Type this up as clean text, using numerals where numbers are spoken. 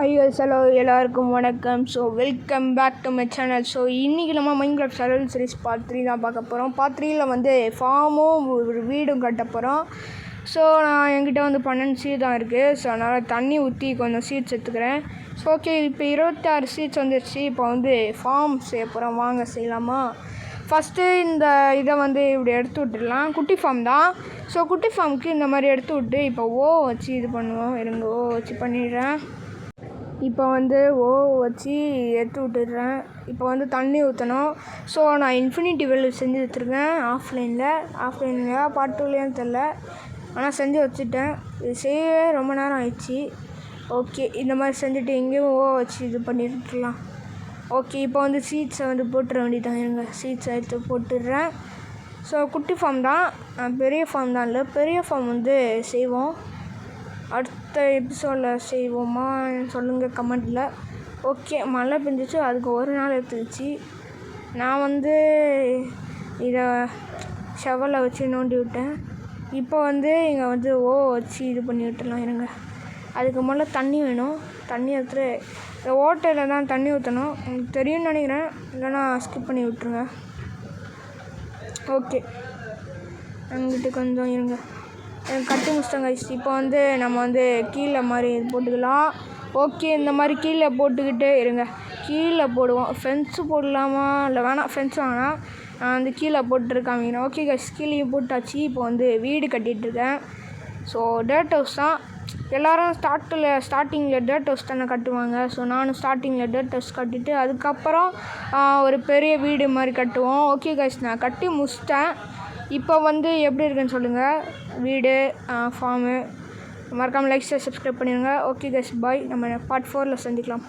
ஐயோ ஹலோ எல்லாருக்கும் வணக்கம். So welcome back to my channel. So இன்றைக்கி நம்ம மைன்கிராஃப்ட் சர்வைவல் சீரிஸ் பார்ட் 3 தான் பார்க்க போகிறோம். பார்ட் 3ல் வந்து ஃபார்மும் ஒரு வீடும் கட்ட போகிறோம். ஸோ நான் என்கிட்ட வந்து 12 சீட் தான் இருக்குது. ஸோ அதனால் தண்ணி ஊற்றி கொஞ்சம் சீட்ஸ் எடுத்துக்கிறேன். ஸோ ஓகே, இப்போ 26 சீட்ஸ் வந்துடுச்சு. இப்போ வந்து ஃபார்ம் செய்ய போகிறோம். வாங்க செய்யலாமா? ஃபஸ்ட்டு இந்த இதை வந்து இப்படி எடுத்து விட்டுடலாம். குட்டி ஃபார்ம் தான். ஸோ குட்டி ஃபார்முக்கு இந்த மாதிரி எடுத்து விட்டு இப்போ வச்சு இது பண்ணுவோம். இருங்க, வச்சு பண்ணிடுறேன். இப்போ வந்து வச்சு எடுத்து விட்டுடுறேன். இப்போ வந்து தண்ணி ஊற்றணும். ஸோ நான் இன்ஃபினிட்டி வெல் செஞ்சு வச்சுருக்கேன். ஆஃப்லைனில் பார்ட் 2லேயும் தெரில, ஆனால் செஞ்சு வச்சுட்டேன். இது செய்யவே ரொம்ப நேரம் ஆயிடுச்சு. ஓகே, இந்த மாதிரி செஞ்சுட்டு எங்கேயும் வச்சு இது பண்ணிட்டுலாம். ஓகே, இப்போ வந்து சீட்ஸை வந்து போட்டுற வேண்டியதான். இருங்க, சீட்ஸை எடுத்து போட்டுடுறேன். ஸோ குட்டி ஃபார்ம் தான், பெரிய ஃபார்ம் தான் இல்லை. பெரிய ஃபார்ம் வந்து செய்வோம், அடுத்த எபிசோடில் செய்வோமா சொல்லுங்கள் கமெண்டில். ஓகே, மழை பெஞ்சிச்சு, அதுக்கு ஒரு நாள் எடுத்துக்கிச்சு. நான் வந்து இதை ஷவலை வச்சு நோண்டி விட்டேன். இப்போ வந்து இங்கே வந்து வச்சு இது பண்ணி விட்டுலாம். இருங்க, அதுக்கு முதல்ல தண்ணி வேணும். தண்ணி எடுத்துகிட்டு இந்த ஓட்டையில் தான் தண்ணி ஊற்றணும். உங்களுக்கு தெரியும்னு நினைக்கிறேன், இல்லைனா ஸ்கிப் பண்ணி விட்ருங்க. ஓகே, அங்கிட்டு கொஞ்சம் இருங்க, கட்டி முடிச்சிட்டேங்க. இப்போ வந்து நம்ம வந்து கீழே மாதிரி போட்டுக்கலாம். ஓகே, இந்த மாதிரி கீழே போட்டுக்கிட்டே இருங்க. கீழே போடுவோம். ஃபென்ஸு போடலாமா இல்லை வேணாம், ஃபென்ஸ் வேணாம். நான் வந்து கீழே போட்டுருக்காங்க. ஓகே கைஸ், கீழே போட்டாச்சு. இப்போ வந்து வீடு கட்டிகிட்ருக்கேன். ஸோ டேட் ஹவுஸ் தான். எல்லோரும் ஸ்டார்டிங்கில் டேட் ஹவுஸ் தானே கட்டுவாங்க. ஸோ நானும் ஸ்டார்டிங்கில் டேட் ஹவுஸ் கட்டிட்டு அதுக்கப்புறம் ஒரு பெரிய வீடு மாதிரி கட்டுவோம். ஓகே கைஸ், நான் கட்டி முடிச்சிட்டேன். இப்போ வந்து எப்படி இருக்குன்னு சொல்லுங்கள். வீடு, ஃபார்மு மறக்காமல் லைக் சப்ஸ்கிரைப் பண்ணிடுங்க. ஓகே கைஸ், பாய். நம்ம பார்ட் 4ல் சந்திக்கலாம்.